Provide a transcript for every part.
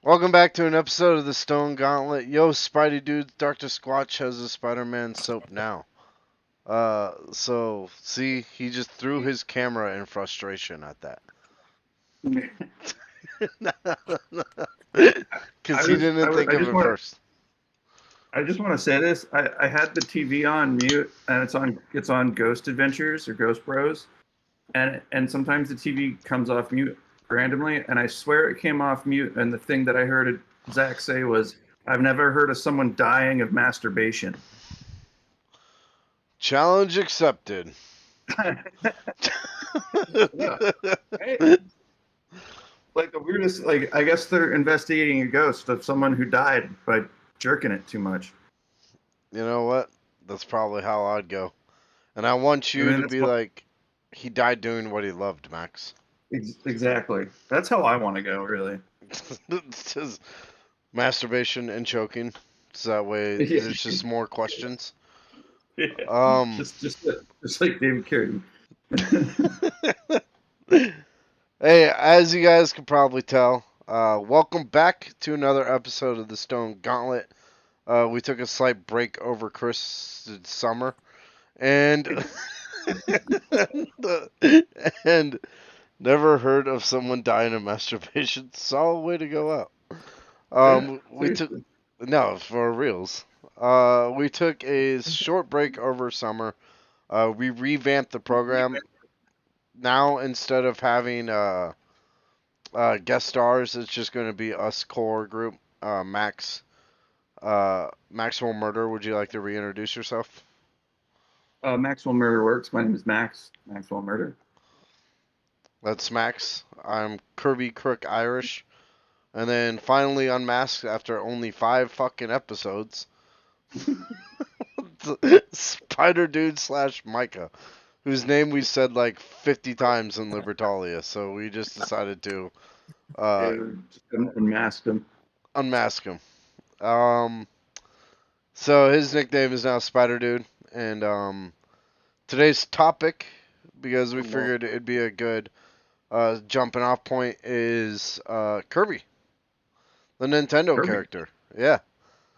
Welcome back to an episode of the Stone Gauntlet. Yo, Spidey dude, Dr. Squatch has a Spider-Man soap now. So see, he just threw his camera in frustration at that. Cause he didn't think I of just it want first. I just want to say this. I had the TV on mute and it's on Ghost Adventures or Ghost Bros, and sometimes the TV comes off mute randomly, and I swear it came off mute, and the thing that I heard Zach say was, "I've never heard of someone dying of masturbation." Challenge accepted. Yeah, right? Like the weirdest. Like I guess they're investigating a ghost of someone who died by jerking it too much. You know what? That's probably how I'd go. And I want I you mean, to that's be like, he died doing what he loved, Max. exactly. That's how I want to go, really. It's just masturbation and choking. So that way Yeah, there's just more questions. yeah. Um, Just like David Kirby. hey, as you guys can probably tell, welcome back to another episode of the Stone Gauntlet. We took a slight break over Chris' summer, and and never heard of someone dying of masturbation. Solid way to go out. Yeah, We took seriously. no for reals. We took a short break over summer. We revamped the program. Now instead of having guest stars, it's just going to be us core group. Maximum Murder. Would you like to reintroduce yourself? Maxwell Murder Works. My name is Max. Maxwell Murder. That's Max. I'm Kirby Crook Irish. And then finally unmasked after only 5 fucking episodes. Spider Dude slash Micah, whose name we said like 50 times in Libertalia. So we just decided to uh, Yeah, just unmasked him. unmask him. Um, so his nickname is now Spider Dude. And today's topic, because we Well, figured it'd be a good jumping off point, is Kirby, the Nintendo Kirby. character. Yeah,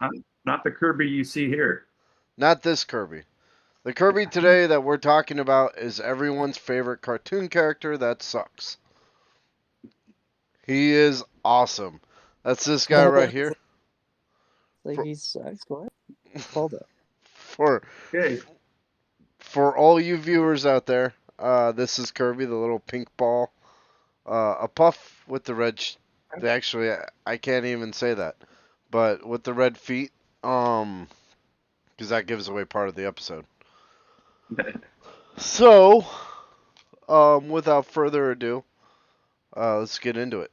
Not, not the Kirby you see here. not this Kirby. The Kirby today that we're talking about is everyone's favorite cartoon character that sucks. He is awesome. That's this guy right here. Like For he sucks. What? Hold up. for, Okay. for all you viewers out there, this is Kirby, the little pink ball. A puff with the red. Actually, I can't even say that, but with the red feet. Because that gives away part of the episode. So, without further ado, let's get into it.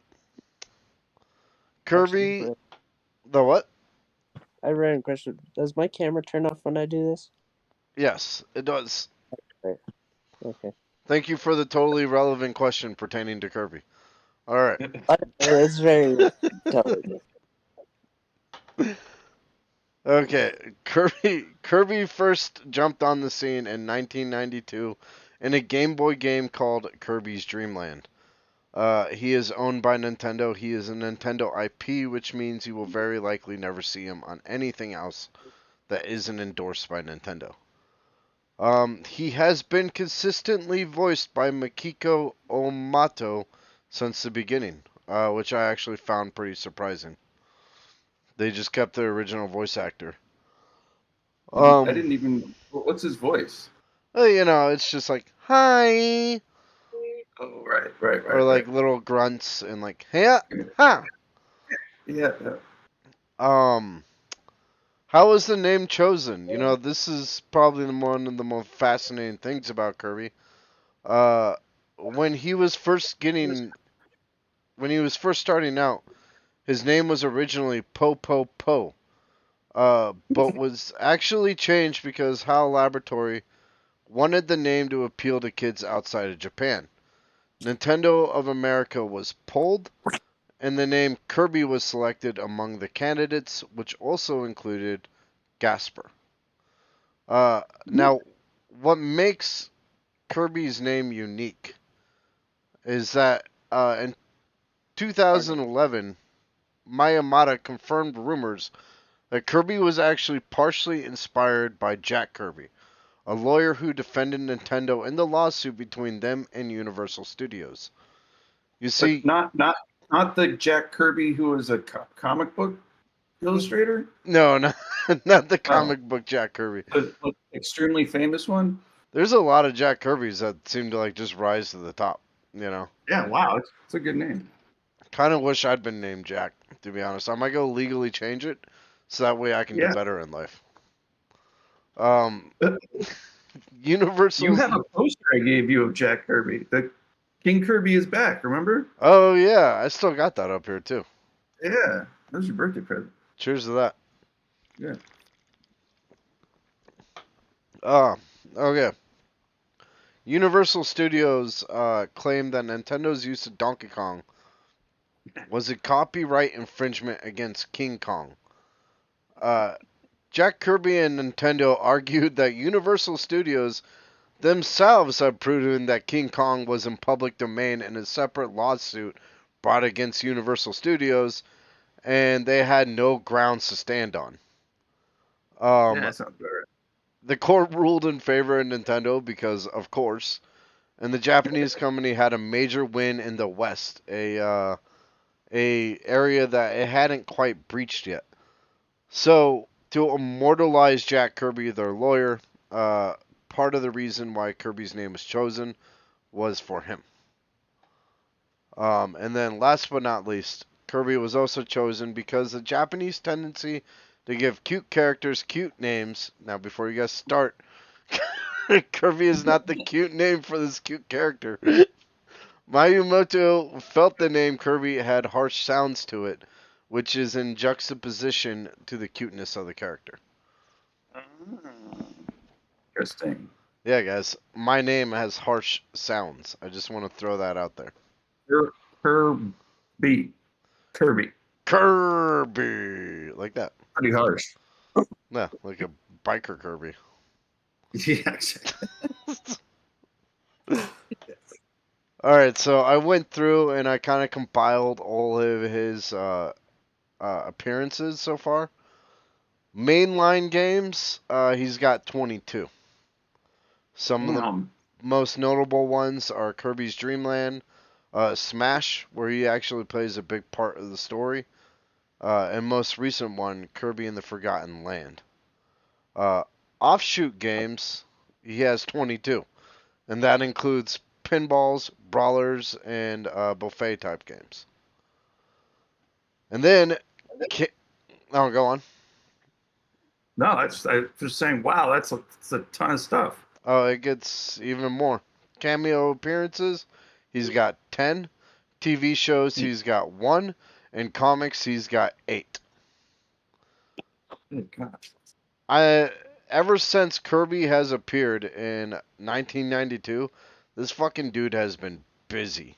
Kirby, Question. the what? I ran a question. Does my camera turn off when I do this? Yes, it does. Right. Okay. Thank you for the totally relevant question pertaining to Kirby. All right. It's very totally. Okay, Kirby first jumped on the scene in 1992 in a Game Boy game called Kirby's Dream Land. He is owned by Nintendo. He is a Nintendo IP, which means you will very likely never see him on anything else that isn't endorsed by Nintendo. He has been consistently voiced by Makiko Omato since the beginning, which I actually found pretty surprising. They just kept the original voice actor. I Um, didn't even. What's his voice? it's just like hi, Oh, right, or like little grunts and like yeah, huh. Yeah. Um, how was the name chosen? This is probably one of the most fascinating things about Kirby. Uh, when he was first getting, when he was first starting out, his name was originally Po Po Po. But was actually changed because HAL Laboratory wanted the name to appeal to kids outside of Japan. Nintendo of America was pulled, and the name Kirby was selected among the candidates, which also included Gasper. Now, what makes Kirby's name unique is that in 2011, Miyamoto confirmed rumors that Kirby was actually partially inspired by Jack Kirby, a lawyer who defended Nintendo in the lawsuit between them and Universal Studios. You But see, not the Jack Kirby who was a comic book illustrator. no, not the Oh, comic book Jack Kirby. the like, extremely famous one. There's a lot of Jack Kirbys that seem to like just rise to the top. You know, Yeah, wow, it's a good name. kind of wish I'd been named Jack. To be honest, I might go legally change it so that way I can do Yeah. better in life. Um, You Universal's. have a poster I gave you of Jack Kirby. The King Kirby is back. Remember? Oh yeah, I still got that up here too. Yeah, that was your birthday present. Cheers to that. Yeah. Okay. Universal Studios claimed that Nintendo's use of Donkey Kong was a copyright infringement against King Kong. Uh, Jack Kirby and Nintendo argued that Universal Studios themselves have proven that King Kong was in public domain in a separate lawsuit brought against Universal Studios, and they had no grounds to stand on. Yeah, that sounds better. The court ruled in favor of Nintendo because, of course, and the Japanese company had a major win in the West, a area that it hadn't quite breached yet. So, to immortalize Jack Kirby, their lawyer, part of the reason why Kirby's name was chosen was for him. And then, last but not least, Kirby was also chosen because the Japanese tendency to give cute characters cute names. Now, before you guys start, Kirby is not the cute name for this cute character. Mayumoto felt the name Kirby had harsh sounds to it, which is in juxtaposition to the cuteness of the character. Interesting. Yeah, guys, my name has harsh sounds. I just want to throw that out there. Kirby. Kirby! Like that. Pretty harsh. Yeah, like a biker Kirby. Yeah, exactly. Alright, so I went through and I kind of compiled all of his appearances so far. Mainline games, he's got 22. Some of the most notable ones are Kirby's Dream Land, Smash, where he actually plays a big part of the story, and most recent one, Kirby in the Forgotten Land. Offshoot games, he has 22, and that includes pinballs, brawlers, and buffet type games. And then, oh, go on. No, I'm just saying. Wow, that's a ton of stuff. Oh, it gets even more. Cameo appearances, he's got 10. TV shows, he's got 1. And comics, he's got 8. Oh, gosh. Ever since Kirby has appeared in 1992, this fucking dude has been busy.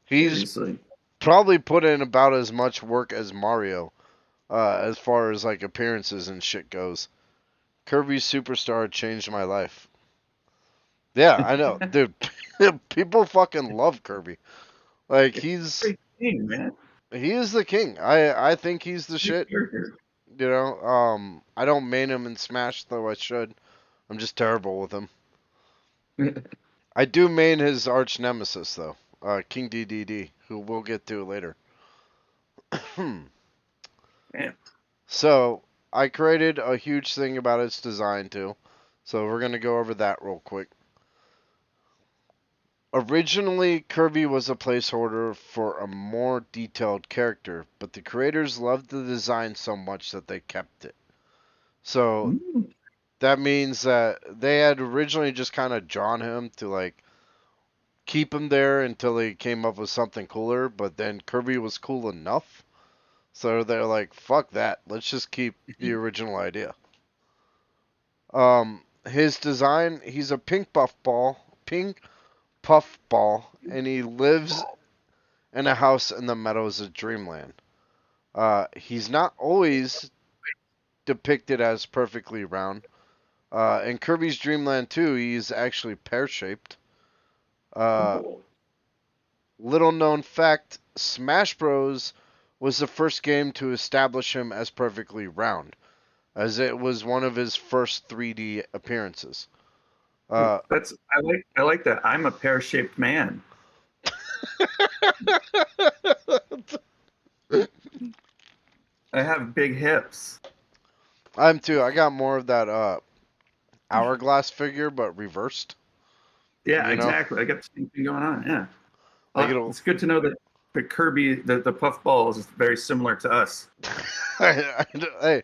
He's Seriously. probably put in about as much work as Mario, as far as like appearances and shit goes. Kirby Superstar changed my life. Yeah, I know, dude. People fucking love Kirby. Like he's Great thing, man. he is the king. I think he's the shit. Character. You know, I don't main him in Smash though I should. I'm just terrible with him. I do main his arch nemesis though, King DDD, who we'll get to later. Man. So I created a huge thing about its design too. So we're gonna go over that real quick. Originally, Kirby was a placeholder for a more detailed character, but the creators loved the design so much that they kept it. So that means that they had originally just kind of drawn him to like keep him there until they came up with something cooler, but then Kirby was cool enough. So they're like, fuck that. Let's just keep the original idea. His design, he's a pink puffball, and he lives in a house in the meadows of Dreamland. He's not always depicted as perfectly round. In Kirby's Dream Land 2, he's actually pear-shaped. Little known fact, Smash Bros. was the first game to establish him as perfectly round, as it was one of his first 3D appearances. I like that. I'm a pear-shaped man. I have big hips. I'm too. I got more of that hourglass figure, but reversed. Yeah, You know, exactly. I got the same thing going on. Yeah. like it'll. It's good to know that the Kirby, the puff balls, is very similar to us. Hey,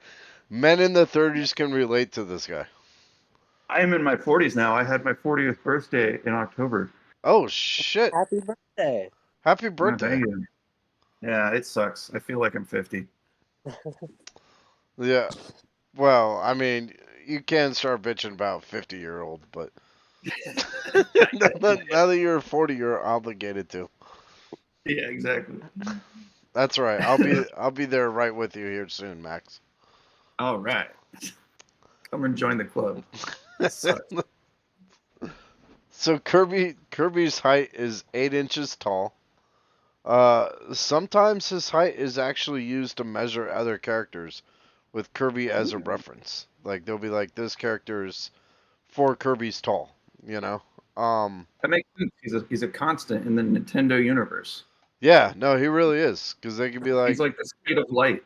men in the 30s can relate to this guy. I am in my 40s now. I had my 40th birthday in October. Oh shit! Happy birthday. Happy Oh, birthday! thank you. Yeah, it sucks. I feel like I'm 50. Yeah. Well, I mean, you can start bitching about 50-year-old, but now that you're 40, you're obligated to. Yeah, exactly. That's right. I'll be there right with you here soon, Max. All right. Come and join the club. It sucks. So Kirby's height is 8 inches tall. Sometimes his height is actually used to measure other characters, with Kirby as a reference. Like they'll be like, this character is 4 Kirby's tall. You know. That makes sense. He's a constant in the Nintendo universe. Yeah. No, he really is, because they could be He's like, like the speed of light.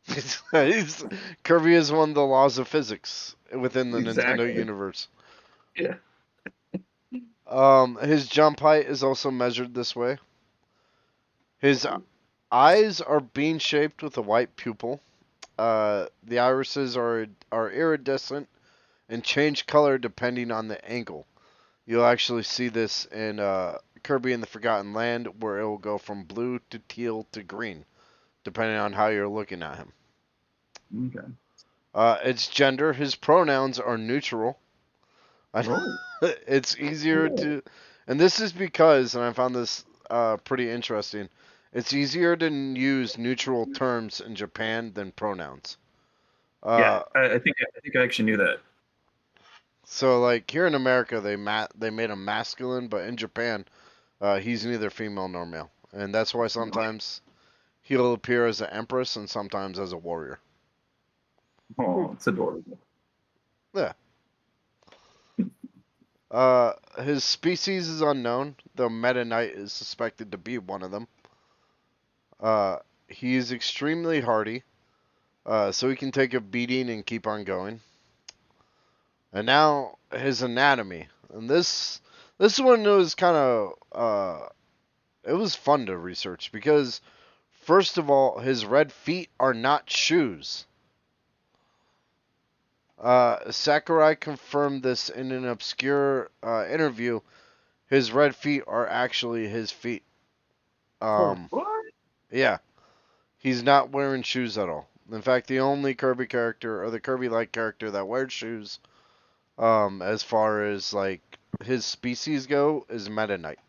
he's, Kirby is one of the laws of physics within the Nintendo Exactly. universe. Yeah. His jump height is also measured this way. His eyes are bean shaped with a white pupil. The irises are iridescent and change color depending on the angle. You'll actually see this in Kirby in the Forgotten Land, where it will go from blue to teal to green, depending on how you're looking at him. Okay. Its gender, his pronouns are neutral. Oh. It's easier to, and this is because, and I found this pretty interesting. It's easier to use neutral terms in Japan than pronouns. Yeah, Uh, I think I actually knew that. so like here in America, they made him masculine, but in Japan, he's neither female nor male, and that's why sometimes he'll appear as an empress and sometimes as a warrior. Oh, it's adorable. Yeah. His species is unknown, though Meta Knight is suspected to be one of them. Uh, he is extremely hardy, so he can take a beating and keep on going. And now his anatomy, and this one was kind of it was fun to research because first of all, his red feet are not shoes. Sakurai confirmed this in an obscure interview. His red feet are actually his feet. Um, What? yeah, he's not wearing shoes at all. In fact, the only Kirby character or the Kirby-like character that wears shoes, as far as like his species go, is Meta Knight.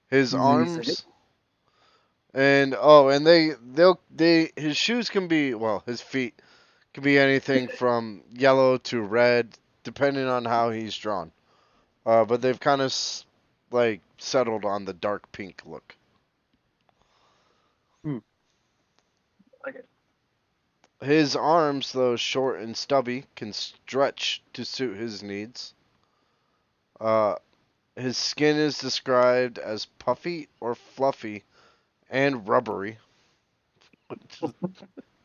His arms and they his shoes can be, well, his feet can be anything from yellow to red, depending on how he's drawn. But they've kind of like settled on the dark pink look. Like it. His arms, though short and stubby, can stretch to suit his needs. Uh, his skin is described as puffy or fluffy and rubbery. So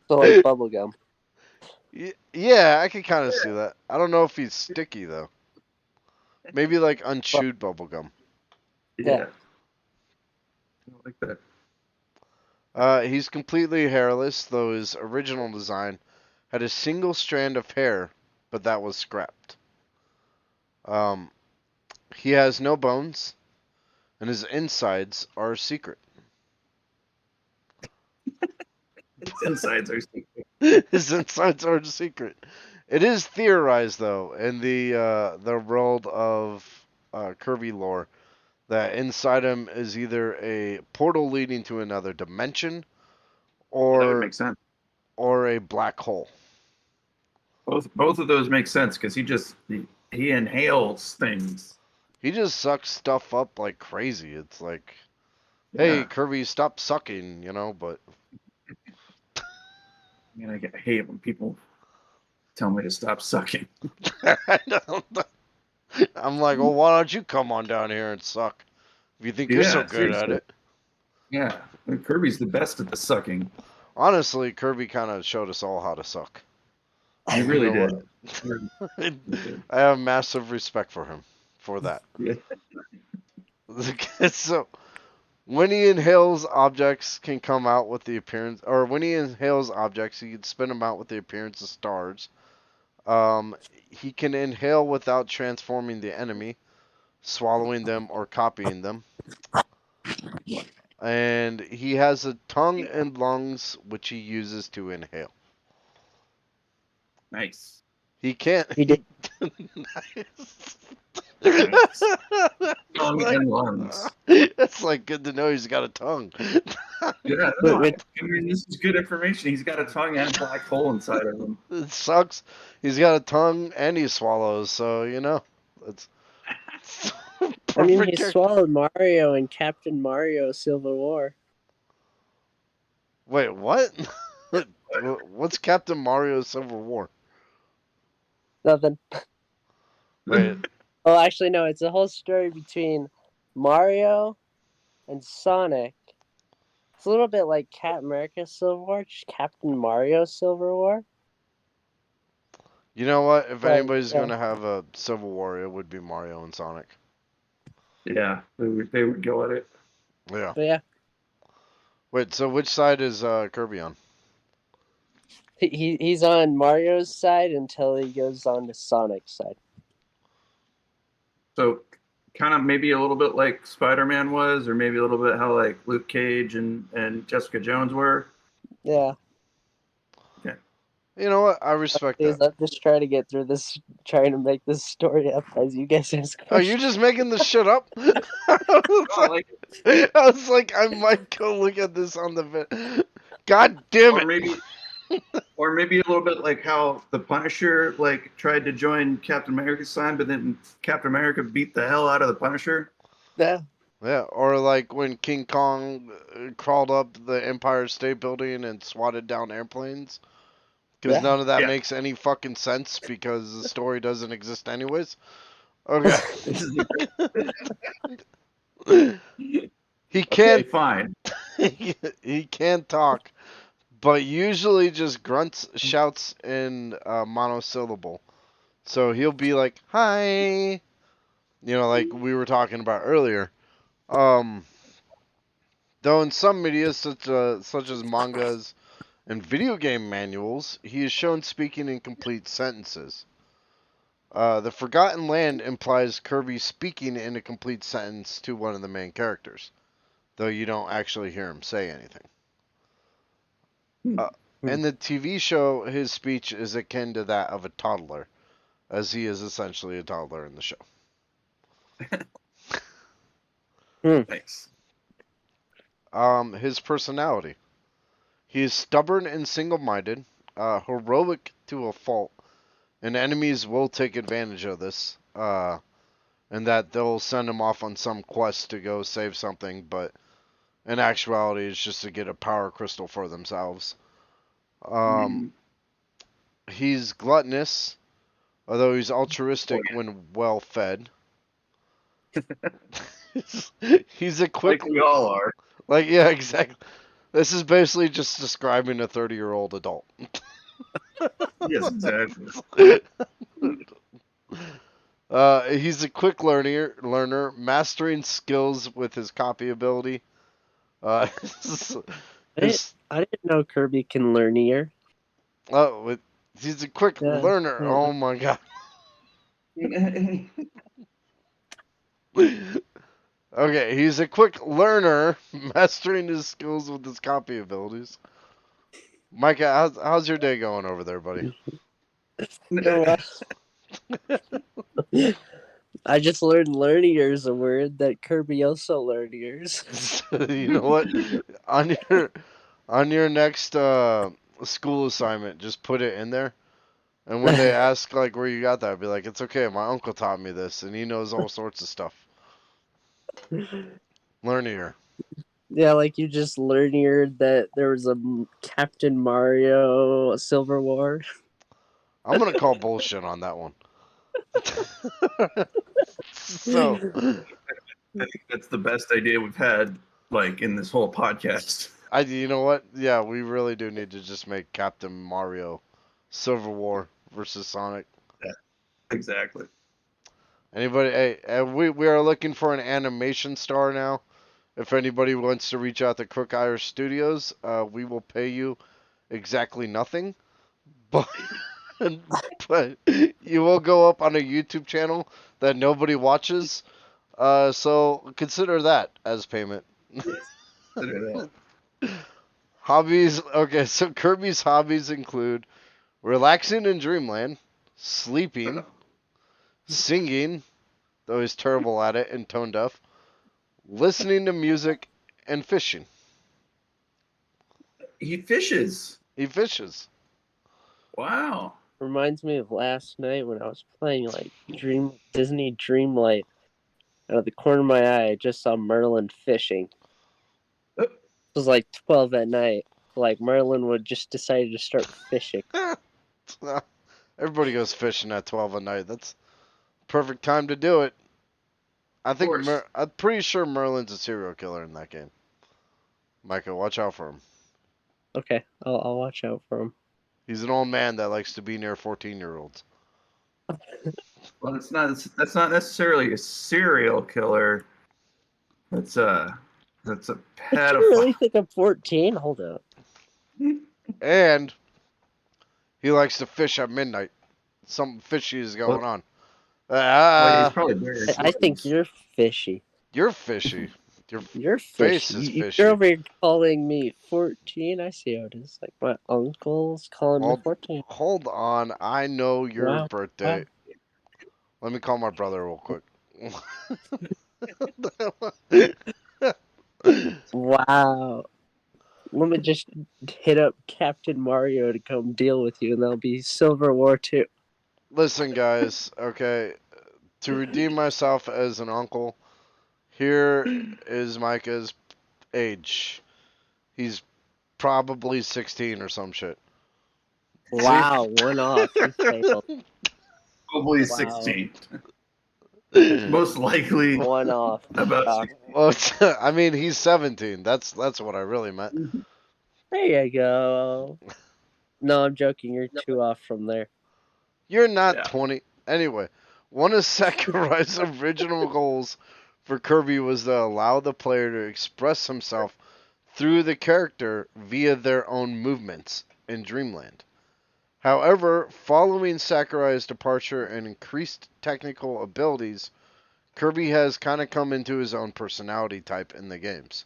like bubblegum. Yeah, I could kind of see that. I don't know if he's sticky though. Maybe like unchewed bubblegum. Yeah. I like that. He's completely hairless, though his original design had a single strand of hair, but that was scrapped. Um, he has no bones, and his insides are a secret. Its insides are secret. His insides are a secret. It is theorized, though, in the world of Kirby lore, that inside him is either a portal leading to another dimension, Well, that would or make sense. a black hole. Both of those make sense because he inhales things. He just sucks stuff up like crazy. It's like Hey, Yeah. Kirby, stop sucking, but I mean, I hate when people tell me to stop sucking. I don't know. I'm like, well, why don't you come on down here and suck if you think you're so Yeah, good at seriously. it? Yeah. Kirby's the best at the sucking. Honestly, Kirby kind of showed us all how to suck. He And you really know did. what? He really did. I have massive respect for him for that. Yeah. So, when he inhales objects can come out with the appearance, or when he inhales objects, he can spin them out with the appearance of stars. Um, he can inhale without transforming the enemy, swallowing them, or copying them. And he has a tongue and lungs which he uses to inhale. Nice. He can't. He did. Nice. Nice. It's Tongue like, and lungs. it's like good to know he's got a tongue. Yeah, But no, with I mean, this is good information. He's got a tongue and a black hole inside of him. It sucks. He's got a tongue and he swallows, so it's I mean, perfect he character. swallowed Mario in Captain Mario Civil War. Wait, what? What's Captain Mario Civil War? Nothing. Wait, Well, actually, no. It's a whole story between Mario and Sonic. It's a little bit like Captain America Civil War, just Captain Mario Civil War. you know what? If Like, anybody's yeah. gonna have a Civil War, it would be Mario and Sonic. Yeah, they would go at it. Yeah. But yeah, Wait, so which side is Kirby on? he's on Mario's side until he goes on to Sonic's side. So, kind of maybe a little bit like Spider-Man was, or maybe a little bit how like Luke Cage and Jessica Jones were. Yeah. You know what? I respect Please, that. I'm just trying to get through this, trying to make this story up as you guys ask Oh, you're questions. just making this shit up? I was Oh, like, I might go look at this on the vid. God damn or it! maybe, or maybe a little bit like how the Punisher like tried to join Captain America's side, but then Captain America beat the hell out of the Punisher. Yeah. Yeah, or like when King Kong crawled up the Empire State Building and swatted down airplanes. Because Yeah. none of that Yeah. makes any fucking sense because the story doesn't exist anyways. Okay. He Okay, can't. fine. He can't talk, but usually just grunts, shouts in monosyllable. So he'll be like, "Hi," like we were talking about earlier. Um, though in some media, such as mangas and video game manuals, he is shown speaking in complete sentences. The Forgotten Land implies Kirby speaking in a complete sentence to one of the main characters, though you don't actually hear him say anything. Uh, in the TV show, his speech is akin to that of a toddler, as he is essentially a toddler in the show. Thanks. His personality. He is stubborn and single-minded, heroic to a fault, and enemies will take advantage of this, and that they'll send him off on some quest to go save something, but in actuality, it's just to get a power crystal for themselves. Mm. He's gluttonous, although he's altruistic Oh, when well fed. He's a quick, like we all are. yeah, exactly. This is basically just describing a 30-year-old adult. Yes, exactly. He's a quick learner, mastering skills with his copy ability. Uh, his, I didn't know Kirby can learn ear. he's a quick Yeah. learner. Yeah. Oh my god. Okay, he's a quick learner, mastering his skills with his copy abilities. Micah, how's your day going over there, buddy? I just learned learn ears a word that Kirby also learned ears. You know what? On your next school assignment, just put it in there. And when they ask like where you got that, be like, it's okay. My uncle taught me this, and he knows all sorts of stuff. Learn here. Yeah, like you just learned that there was a Captain Mario Silver War. I'm gonna call bullshit on that one. So, I think that's the best idea we've had, like, in this whole podcast. you know what? Yeah, we really do need to just make Captain Mario Silver War versus Sonic. Yeah, exactly. Anybody? Hey, we are looking for an animation star now. If anybody wants to reach out to Crook Irish Studios, we will pay you exactly nothing, but but you will go up on a YouTube channel that nobody watches. So consider that as payment. Consider Hobbies. Okay, so Kirby's hobbies include relaxing in Dreamland, sleeping, that. singing, though he's terrible at it and tone deaf, listening to music, and fishing. He fishes. He fishes. Wow. Reminds me of last night when I was playing like Disney Dreamlight. Out of the corner of my eye, I just saw Merlin fishing. It was like 12 at night. Like Merlin would just decide to start fishing. Everybody goes fishing at 12 at night. That's perfect time to do it. I think I'm pretty sure Merlin's a serial killer in that game. Micah, watch out for him. Okay, I'll watch out for him. He's an old man that likes to be near 14-year-olds. Well, that's not necessarily a serial killer. That's a Did you pedophile. really think I'm 14? Hold up. And he likes to fish at midnight. Something fishy is going on. He's probably very I think you're fishy. You're fishy. You're face fishy. is fishy. You're over here calling me 14. I see how it is. Like my uncle's calling me 14. Hold on. I know your Wow. birthday. Let me call my brother real quick. Wow. Let me just hit up Captain Mario to come deal with you, and that'll be Silver War 2. Listen, guys, okay. To redeem myself as an uncle, here is Micah's age. He's probably 16 or some shit. Wow, one off. You failed. Probably Wow. 16. Most likely One off. about. Well, I mean, he's 17. That's what I really meant. There you go. No, I'm joking. You're 2 off from there. You're not 20. Anyway, one of Sakurai's original goals for Kirby was to allow the player to express himself through the character via their own movements in Dreamland. However, following Sakurai's departure and increased technical abilities, Kirby has kind of come into his own personality type in the games,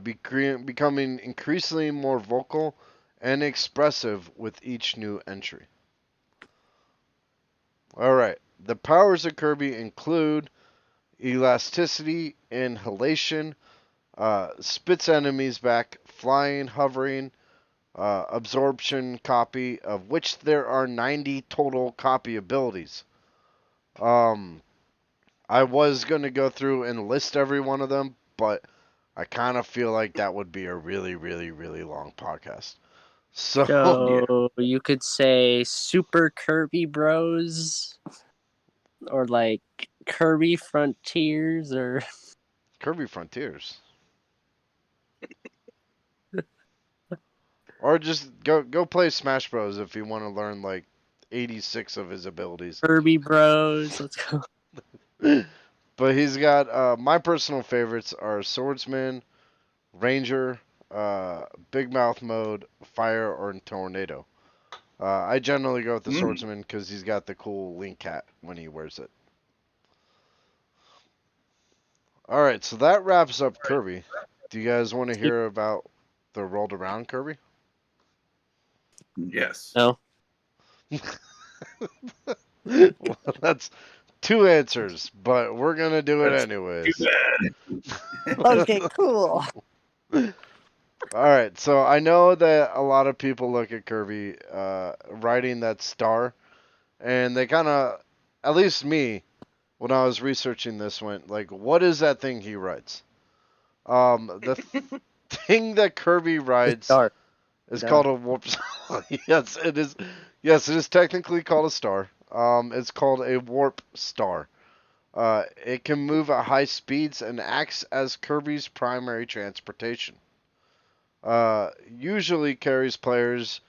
becoming increasingly more vocal and expressive with each new entry. Alright, the powers of Kirby include elasticity, inhalation, spits enemies back, flying, hovering, absorption, copy, of which there are 90 total copy abilities. I was going to go through and list every one of them, but I kind of feel like that would be a really, really, really long podcast. So you could say Super Kirby Bros, or like Kirby Frontiers, or Kirby Frontiers. Or just go play Smash Bros. If you want to learn like 86 of his abilities. Kirby Bros. Let's go. But he's got my personal favorites are Swordsman, Ranger, Big Mouth Mode, Fire, or Tornado. I generally go with the Swordsman because he's got the cool Link hat when he wears it. Alright, so that wraps up Kirby. Do you guys want to hear about the rolled around Kirby? Yes. No. Well, that's 2 answers, but we're going to do it anyways. Too bad. Okay, cool. Alright, so I know that a lot of people look at Kirby writing that star, and they kind of, at least me, when I was researching this, went like, what is that thing he writes? The thing that Kirby It's rides dark. is No. called a warp star. Yes, it is. Yes, it is technically called a star. It's called a warp star. It can move at high speeds and acts as Kirby's primary transportation. Usually carries players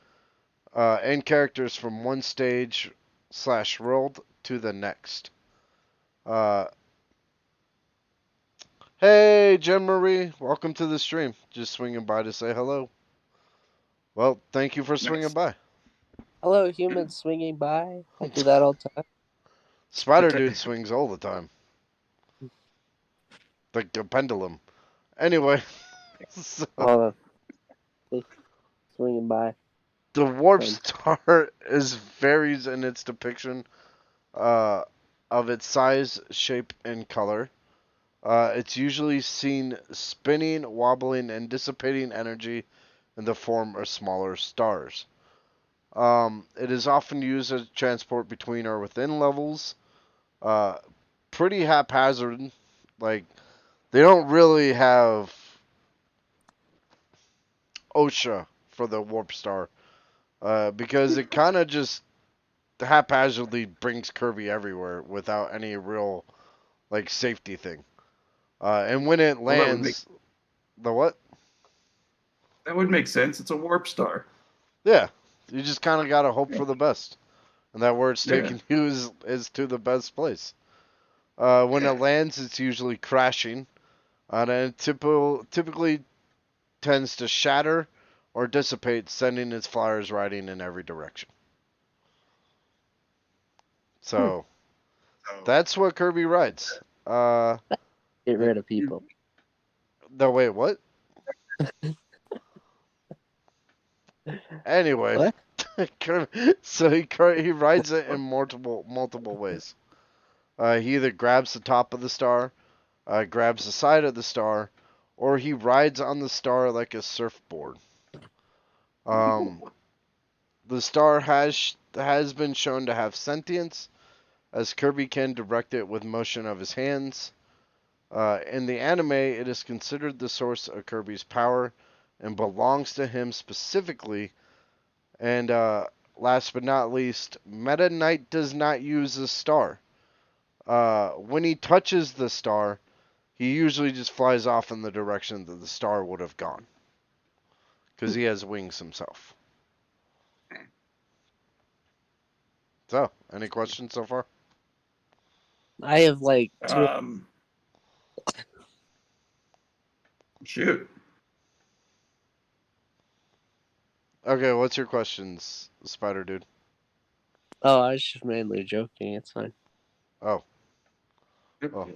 and characters from one stage slash world to the next. Uh, hey, Jen Marie, welcome to the stream. Just swinging by to say hello. Well, thank you for swinging Nice. by. Hello, humans swinging by. I do that all the time. Spider Dude swings all the time. Like a pendulum. Anyway, so Hold on. Swinging by. the warp Fun. star is varies in its depiction uh, of its size, shape, and color. It's usually seen spinning, wobbling, and dissipating energy in the form of smaller stars. It is often used as transport between or within levels. Uh, Pretty haphazard. Like, they don't really have OSHA for the warp star. Because it kind of just haphazardly brings Kirby everywhere without any real, like, safety thing. And when it Well, lands, the what? that would make sense. It's a warp star. Yeah, you just kind of gotta hope Yeah. for the best, and that where it's Yeah. taking you is to the best place. When it lands, it's usually crashing, and it typically tends to shatter or dissipate, sending its flyers riding in every direction. So that's what Kirby rides. Get rid of people. No, wait, what? Anyway, What? so he rides it in multiple ways. He either grabs the top of the star, grabs the side of the star, or he rides on the star like a surfboard. Um, the star has been shown to have sentience, as Kirby can direct it with motion of his hands. In the anime, it is considered the source of Kirby's power and belongs to him specifically. And last but not least, Meta Knight does not use the star. When he touches the star, he usually just flies off in the direction that the star would have gone. Because he has wings himself. So, any questions so far? I have like two. Shoot. Okay, what's your questions, Spider Dude? Oh, I was just mainly joking. It's fine. Oh, well,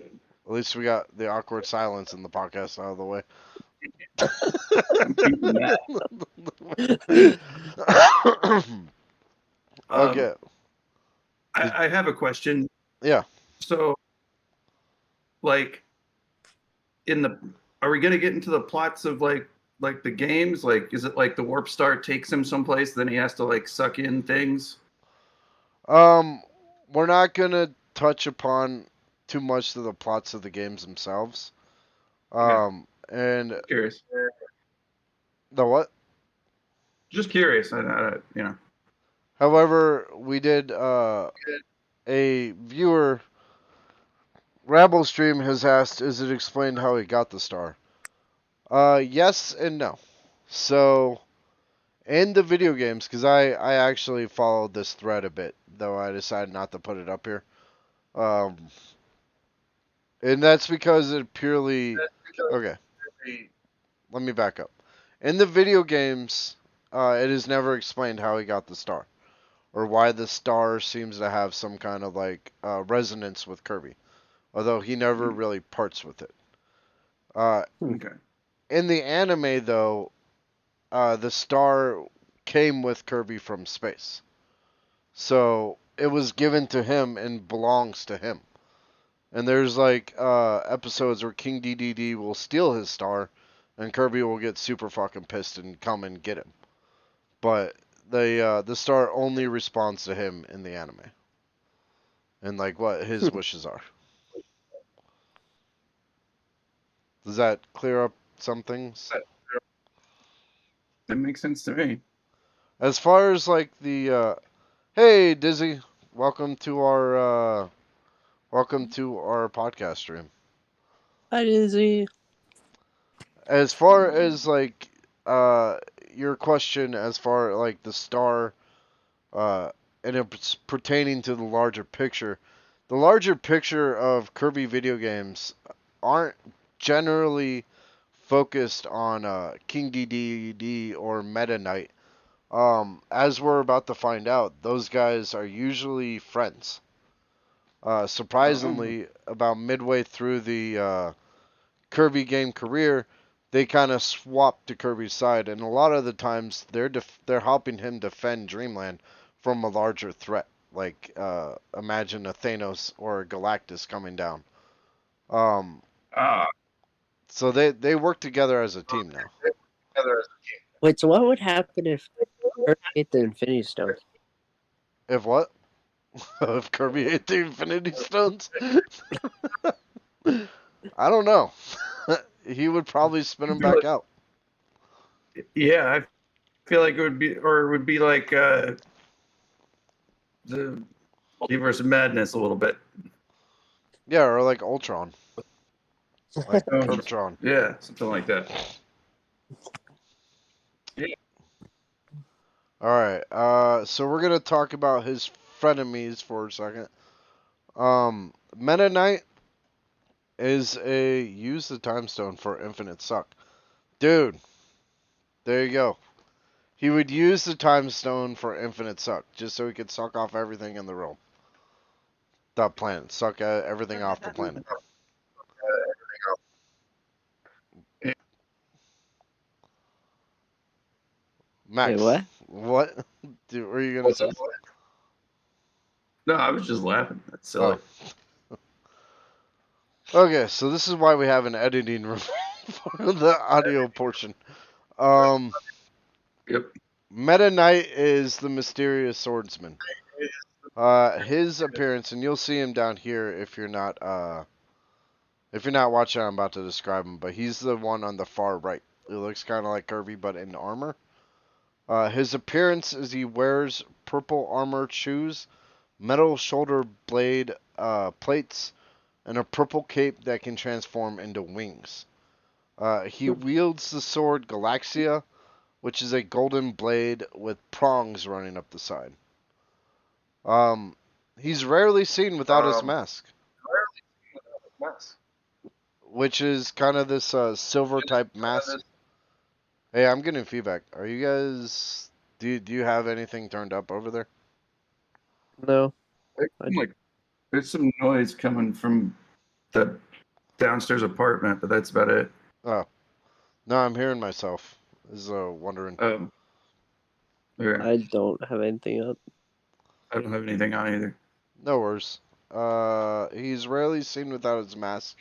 at least we got the awkward silence in the podcast out of the way. I'm keeping that. Okay. I have a question. Yeah. So, like, are we gonna get into the plots of like the games? Like, is it like the warp star takes him someplace, then he has to like suck in things? We're not gonna touch upon too much of the plots of the games themselves. And Curious. the what? Just curious. However, we did a viewer Ramble Stream has asked, is it explained how he got the star? Yes and no. So, in the video games, because I actually followed this thread a bit, though I decided not to put it up here. And that's because it purely... Okay, let me back up. In the video games, it is never explained how he got the star, or why the star seems to have some kind of like resonance with Kirby, although he never really parts with it. Okay. In the anime, though, the star came with Kirby from space, so it was given to him and belongs to him. And there's like episodes where King DDD will steal his star, and Kirby will get super fucking pissed and come and get him. But the star only responds to him in the anime, and like what his wishes are. Does that clear up some things? That makes sense to me. As far as like the hey Dizzy, welcome to our podcast stream. Hi, Dizzy. As far as like uh your question as far like the star uh and it's pertaining to the larger picture of Kirby video games aren't generally focused on King DDD or Meta Knight. As we're about to find out, those guys are usually friends. Surprisingly, about midway through the Kirby game career, they kind of swapped to Kirby's side, and a lot of the times they're helping him defend Dreamland from a larger threat, like imagine a Thanos or a Galactus coming down. Um, Ah, so they work together as a team now. Wait, so what would happen if Kirby ate the Infinity Stones? If what? If Kirby ate the Infinity Stones? I don't know. He would probably spin him back out. yeah, I feel like it would be like the Multiverse of Madness a little bit. Yeah, or like Ultron, like Oh, Kirbytron. yeah, something like that. All right. So we're gonna talk about his frenemies for a second. Meta Knight is a use the time stone for infinite suck, dude. There you go. He would use the time stone for infinite suck, just so he could suck off everything in the realm. The planet, suck everything off the planet. Wait, Max, what? what? Dude, were you gonna say? No, I was just laughing. That's silly. Oh. Okay, so this is why we have an editing room for the audio portion. Yep. Meta Knight is the mysterious swordsman. His appearance, and you'll see him down here if you're not watching. I'm about to describe him, but he's the one on the far right. He looks kind of like Kirby, but in armor. His appearance is he wears purple armor shoes, metal shoulder blade plates, and a purple cape that can transform into wings. He wields the sword Galaxia, which is a golden blade with prongs running up the side. He's rarely seen without his mask, which is kind of this silver type mask. Hey, I'm getting feedback. Are you guys? Do you have anything turned up over there? No. Like, there's some noise coming from the downstairs apartment, but that's about it. Oh, no, I'm hearing myself. Is wondering. Okay. I don't have anything up. I don't have anything on either. No worries. He's rarely seen without his mask,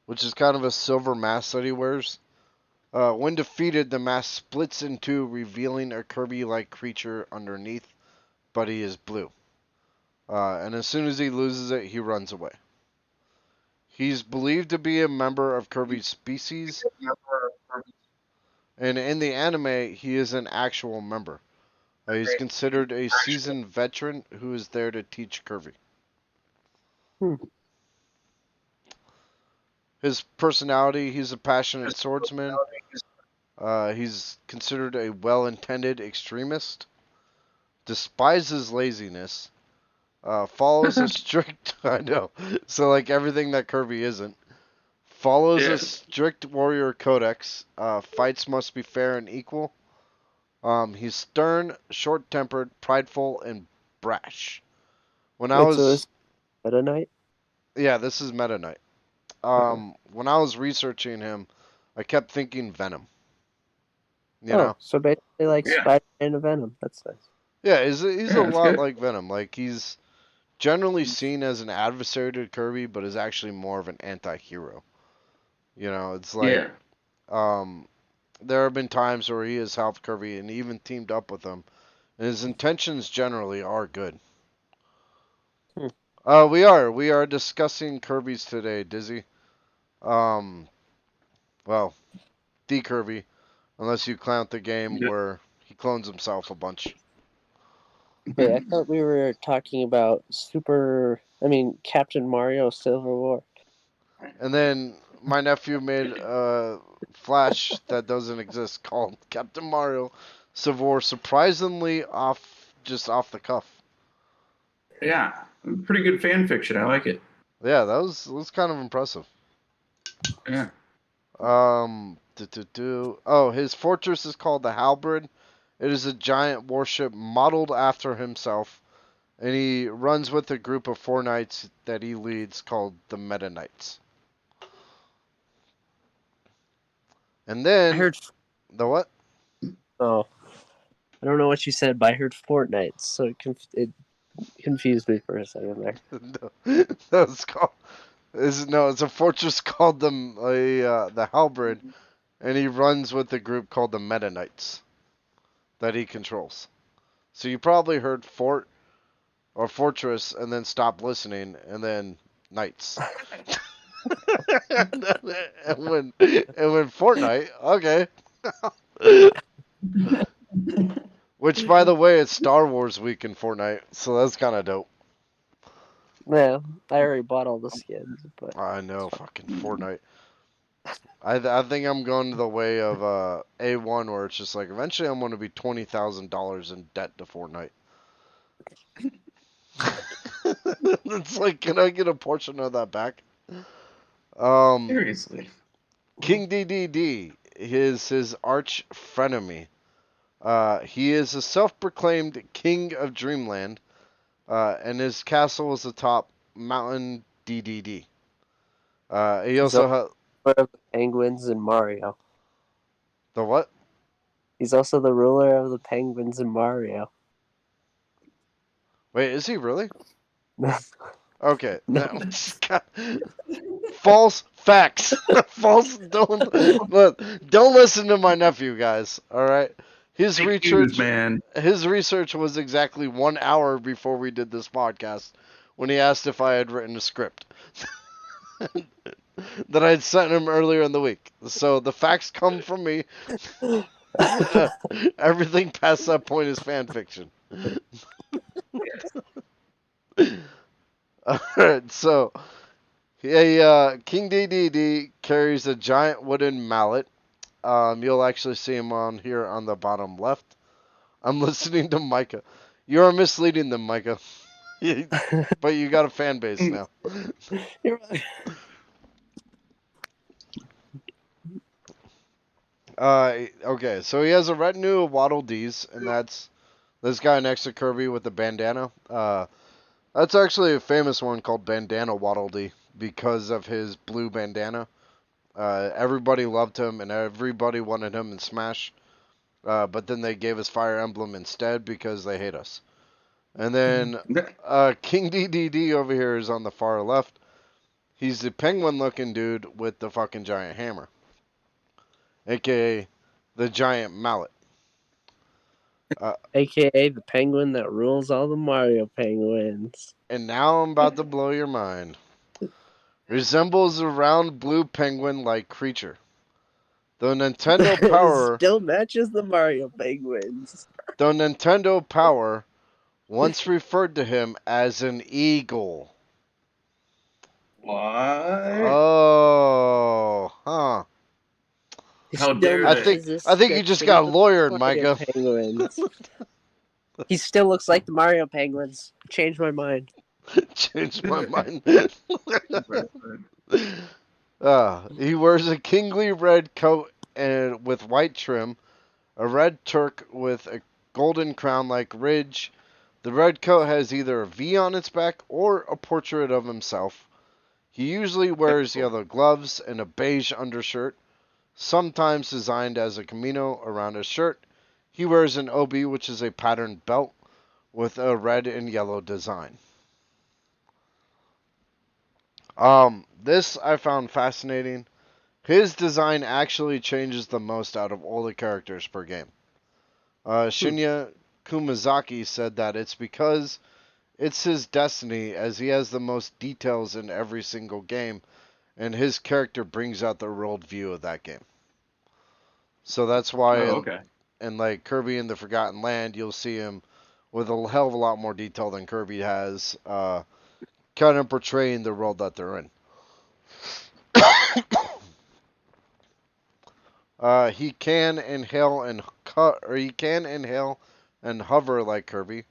which is kind of a silver mask that he wears. When defeated, the mask splits in two, revealing a Kirby-like creature underneath, but he is blue. And as soon as he loses it, he runs away. He's believed to be a member of Kirby's species, and in the anime, he is an actual member. He's considered a seasoned veteran who is there to teach Kirby. Hmm. His personality, he's a passionate swordsman. He's considered a well-intended extremist. Despises laziness. Follows a strict... I know. So, like, everything that Kirby isn't. Follows a strict warrior codex. Fights must be fair and equal. He's stern, short-tempered, prideful, and brash. When I Wait, was... so this Meta Knight? Yeah, this is Meta Knight. When I was researching him, I kept thinking Venom. You know? So basically like Yeah. Spider-Man and Venom. That's nice. Yeah, he's a Yeah, lot that's good. like Venom. Like, he's generally seen as an adversary to Kirby, but is actually more of an anti-hero. You know, it's like, there have been times where he has helped Kirby and even teamed up with him. And his intentions generally are good. We are discussing Kirby's today, Dizzy. Well, the Kirby, unless you count the game Yep. where he clones himself a bunch. Wait, I thought we were talking about Captain Mario Silver War. And then my nephew made a Flash that doesn't exist called Captain Mario Savor, surprisingly just off the cuff. Yeah, pretty good fan fiction. I like it. Yeah, that was kind of impressive. Yeah. Oh, his fortress is called the Halberd. It is a giant warship modeled after himself, and he runs with a group of 4 knights that he leads called the Meta Knights. And I then heard. the what? Oh, I don't know what you said, but I heard Fortnite, so it confused me for a second there. No, it's called. It's a fortress called the Halberd, and he runs with a group called the Meta Knights that he controls. So you probably heard fort or fortress and then stopped listening, and then knights. and when Fortnite, okay. Which, by the way, it's Star Wars week in Fortnite, so that's kind of dope. Yeah, I already bought all the skins, but I know, fucking Fortnite. I think I'm going the way of A1, where it's just like eventually I'm going to be $20,000 in debt to Fortnite. It's like, can I get a portion of that back? Seriously. King DDD is his arch frenemy. He is a self-proclaimed king of Dreamland, and his castle is atop Mountain DDD. He also has of the penguins in Mario. the what? He's also the ruler of the penguins in Mario. Wait, is he really? No. Okay, no. False facts. False. Don't listen to my nephew, guys. All right. His Fake research, news, man. his research was exactly 1 hour before we did this podcast when he asked if I had written a script that I had sent him earlier in the week. So the facts come from me. Everything past that point is fan fiction. All right, so King DDD carries a giant wooden mallet. You'll actually see him on here on the bottom left. I'm listening to Micah. You are misleading them, Micah. But you got a fan base now. Okay, so he has a retinue of Waddle Dees, and that's this guy next to Kirby with the bandana. That's actually a famous one called Bandana Waddle Dee because of his blue bandana. Everybody loved him, and everybody wanted him in Smash. But then they gave us Fire Emblem instead because they hate us. And then King DDD over here is on the far left. He's the penguin-looking dude with the fucking giant hammer, aka the giant mallet. AKA the penguin that rules all the Mario penguins. And now I'm about to blow your mind. Resembles a round blue penguin-like creature. Though Nintendo It Power, still matches the Mario penguins. though Nintendo Power once referred to him as an eagle. What? Oh, huh. How dare I they? think you just got lawyered, Mario Micah. penguins. He still looks like the Mario penguins. Changed my mind. Changed my mind. He wears a kingly red coat and with white trim, a red Turk with a golden crown-like ridge. The red coat has either a V on its back or a portrait of himself. He usually wears yellow gloves and a beige undershirt, sometimes designed as a Camino around his shirt. He wears an obi, which is a patterned belt with a red and yellow design. This I found fascinating. His design actually changes the most out of all the characters per game. Shinya Kumazaki said that it's because it's his destiny, as he has the most details in every single game, and his character brings out the worldview of that game. So that's why Oh, okay. in like Kirby in the Forgotten Land, you'll see him with a hell of a lot more detail than Kirby has, kind of portraying the world that they're in. He can inhale and hover like Kirby,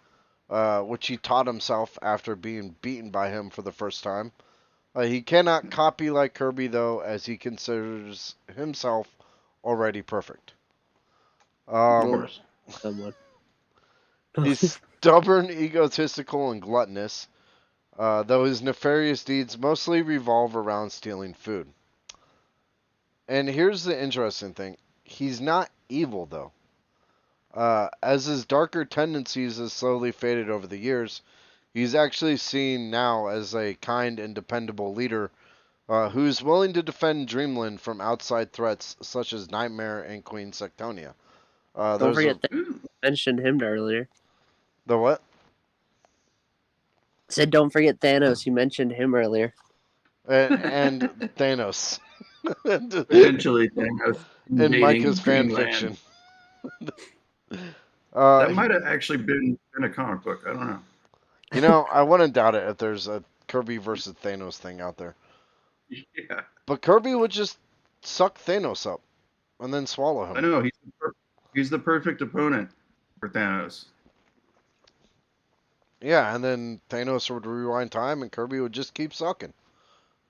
which he taught himself after being beaten by him for the first time. He cannot copy like Kirby though, as he considers himself already perfect. Of Well, course. someone. He's stubborn, egotistical, and gluttonous, though his nefarious deeds mostly revolve around stealing food. And here's the interesting thing. He's not evil, though. As his darker tendencies have slowly faded over the years, he's actually seen now as a kind and dependable leader who's willing to defend Dreamland from outside threats such as Nightmare and Queen Sectonia. Don't There's forget that you mentioned him earlier. the what? I said, don't forget Thanos. You mentioned him earlier. And Thanos. Eventually, Thanos In invading Micah's fan Dreamland. fiction. That might have actually been in a comic book. I don't know. You know, I wouldn't doubt it if there's a Kirby versus Thanos thing out there. Yeah, But Kirby would just suck Thanos up and then swallow I him. know. He's the perfect opponent for Thanos. Yeah, and then Thanos would rewind time and Kirby would just keep sucking.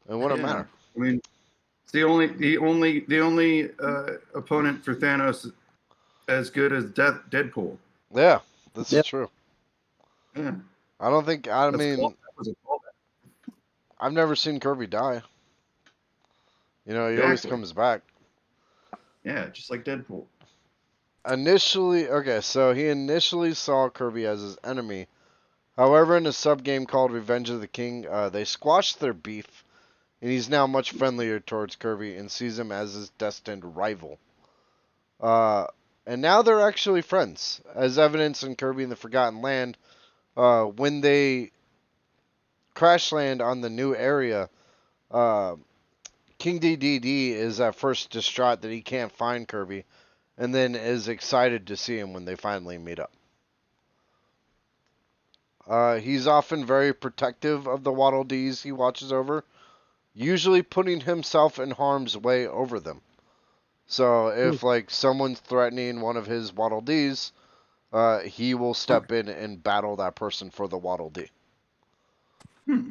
It wouldn't Yeah, matter. I mean, it's the only opponent for Thanos as good as Deadpool. Yeah, this is Yep. true. Yeah, I don't think, I that mean, was a callback. I've never seen Kirby die. You know, he always Exactly. comes back. Yeah, just like Deadpool. So he initially saw Kirby as his enemy. However, in a sub-game called Revenge of the King, they squashed their beef, and he's now much friendlier towards Kirby and sees him as his destined rival. And now they're actually friends, as evidenced in Kirby in the Forgotten Land. When they crash land on the new area, uh, King DDD is at first distraught that he can't find Kirby, and then is excited to see him when they finally meet up. He's often very protective of the Waddle Dees he watches over, usually putting himself in harm's way over them. So if like someone's threatening one of his Waddle Dees, he will step in and battle that person for the Waddle Dee. Hmm.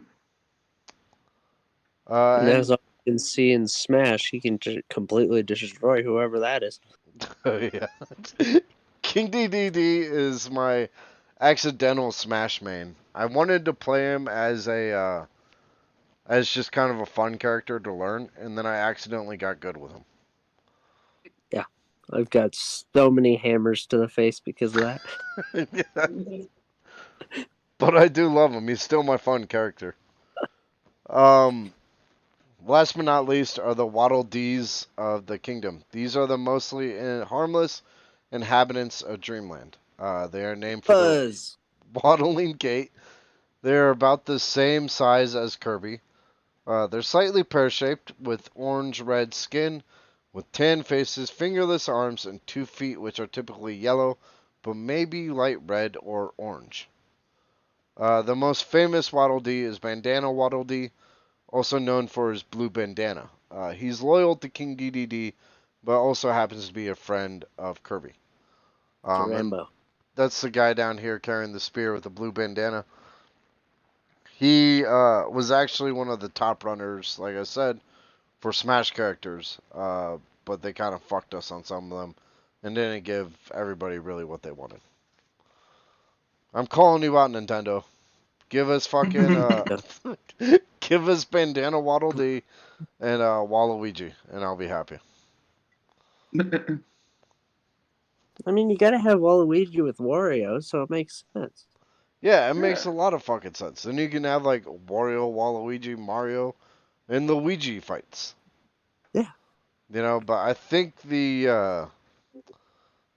And And as you can see in Smash, he can completely destroy whoever that is. yeah. King DDD is my accidental Smash main. I wanted to play him as as just kind of a fun character to learn, and then I accidentally got good with him. Yeah, I've got so many hammers to the face because of that. But I do love him. He's still my fun character. Um, Last but not least are the Waddle Dees of the kingdom. These are the mostly harmless inhabitants of Dreamland. They are named for their Buzz! waddling gait. They are about the same size as Kirby. They're slightly pear-shaped with orange-red skin, with tan faces, fingerless arms, and 2 feet, which are typically yellow, but maybe light red or orange. The most famous Waddle Dee is Bandana Waddle Dee, also known for his blue bandana. He's loyal to King DDD, but also happens to be a friend of Kirby. And Rambo. that's the guy down here carrying the spear with the blue bandana. He was actually one of the top runners, like I said, for Smash characters, but they kind of fucked us on some of them and didn't give everybody really what they wanted. I'm calling you out, Nintendo. Give us fucking give us Bandana Waddle Dee and Waluigi, and I'll be happy. I mean, you gotta have Waluigi with Wario, so it makes sense. Yeah, it makes a lot of fucking sense. Then you can have like Wario, Waluigi, Mario, and Luigi fights. Yeah. You know, but I think there's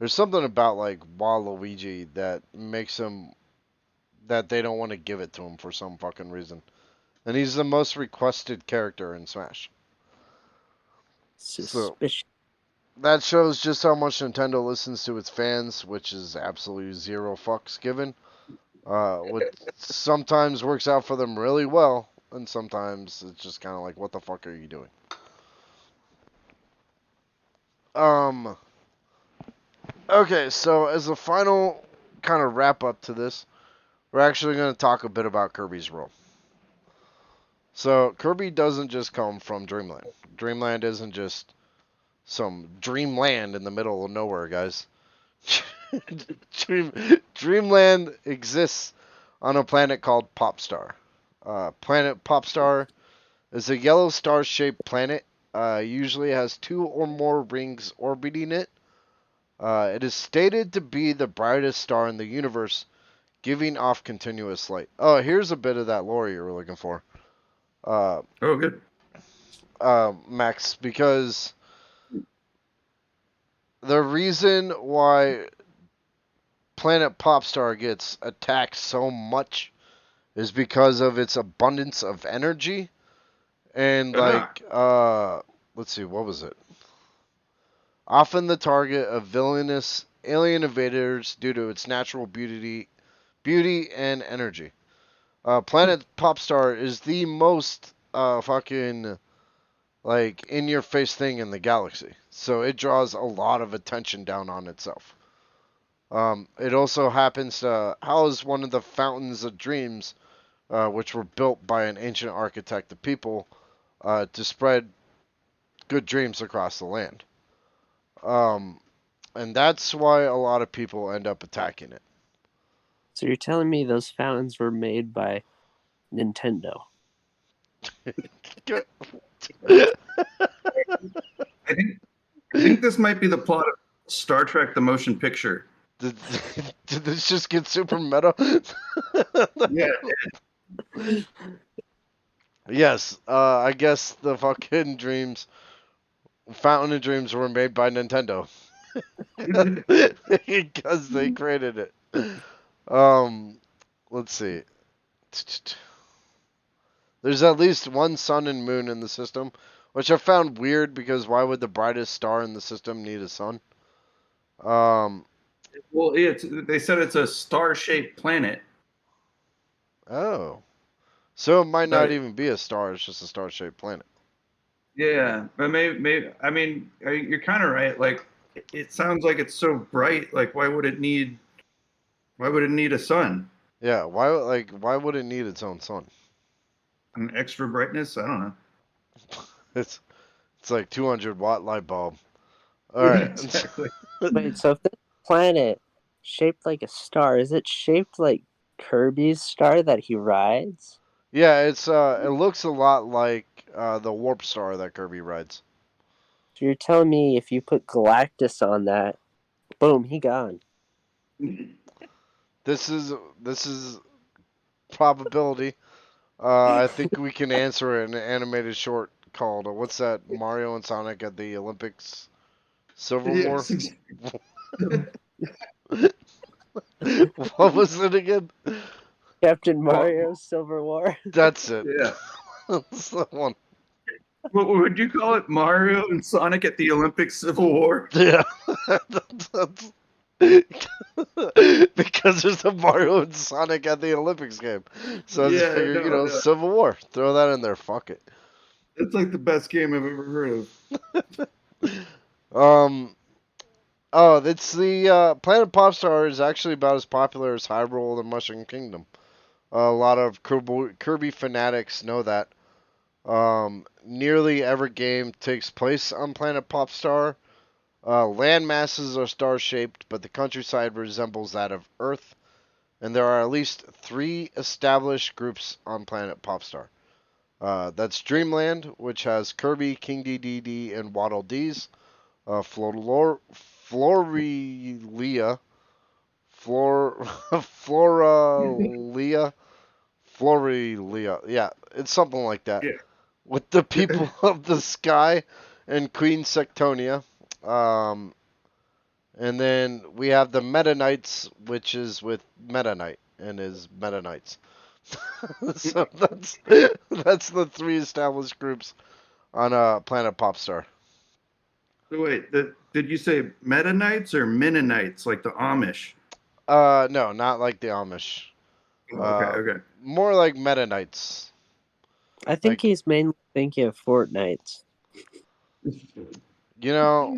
something about like Waluigi that makes him that they don't want to give it to him for some fucking reason. And he's the most requested character in Smash. So Suspicious. that shows just how much Nintendo listens to its fans, which is absolutely zero fucks given. Which sometimes works out for them really well, and sometimes it's just kind of like, what the fuck are you doing? Um. Okay, so as a final kind of wrap up to this, we're actually going to talk a bit about Kirby's role. So Kirby doesn't just come from Dreamland. Dreamland isn't just some dreamland in the middle of nowhere, guys. Dreamland exists on a planet called Popstar. Planet Popstar is a yellow star-shaped planet. Usually has 2 or more rings orbiting it. It is stated to be the brightest star in the universe, giving off continuous light. Oh, here's a bit of that lore you were looking for. Oh, good. Max, because the reason why Planet Popstar gets attacked so much is because of its abundance of energy and let's see, what was it? Often the target of villainous alien invaders due to its natural beauty and energy. Planet Popstar is the most fucking like in your face thing in the galaxy. So it draws a lot of attention down on itself. It also happens to house one of the fountains of dreams, which were built by an ancient architect of people to spread good dreams across the land. And that's why a lot of people end up attacking it. So you're telling me those fountains were made by Nintendo? I think this might be the plot of Star Trek: The Motion Picture. Did, did this just get super meta? Yeah. Yes, I guess the fucking dreams, Fountain of Dreams, were made by Nintendo because they created it. Let's see. There's at least one sun and moon in the system, which I found weird because why would the brightest star in the system need a sun? Well, they said it's a star-shaped planet. Oh. So it might not But even be a star, it's just a star-shaped planet. yeah, but maybe I mean you're kind of right. Like it sounds like it's so bright. Like why would it need a sun? Yeah, why would it need its own sun? An extra brightness? I don't know. It's it's like 200-watt light bulb. All Yeah, right. exactly. Wait, so if this planet shaped like a star, is it shaped like Kirby's star that he rides? Yeah, it looks a lot like the warp star that Kirby rides. So you're telling me if you put Galactus on that, boom, he gone. This is probability. I think we can answer it in an animated short called what's that? Mario and Sonic at the Olympics Civil War. Yes, exactly. What was it again? Captain Mario Silver War. That's it. Yeah. That's the one. What would you call it? Mario and Sonic at the Olympic Civil War? Yeah. That's- because there's a Mario and Sonic at the Olympics game. So I just Yeah, figured, no. Civil War. Throw that in there. Fuck it. It's like the best game I've ever heard of. Oh, it's the Planet Popstar is actually about as popular as Hyrule or the Mushroom Kingdom. A lot of Kirby fanatics know that. Nearly every game takes place on Planet Popstar. Land masses are star-shaped, but the countryside resembles that of Earth, and there are at least 3 established groups on Planet Popstar. That's Dreamland, which has Kirby, King Dedede, and Waddle Dees. Florelia, Florelia, yeah, it's something like that. Yeah. With the people of the sky and Queen Sectonia. And then we have the Meta Knights, which is with Meta Knight and is Meta Knights. So that's the 3 established groups on Planet Popstar. So wait, did you say Mennonites or Mennonites, like the Amish? No, not like the Amish. Oh, okay, okay. More like Meta Knights. I think Like, he's mainly thinking of Fortnite. you know,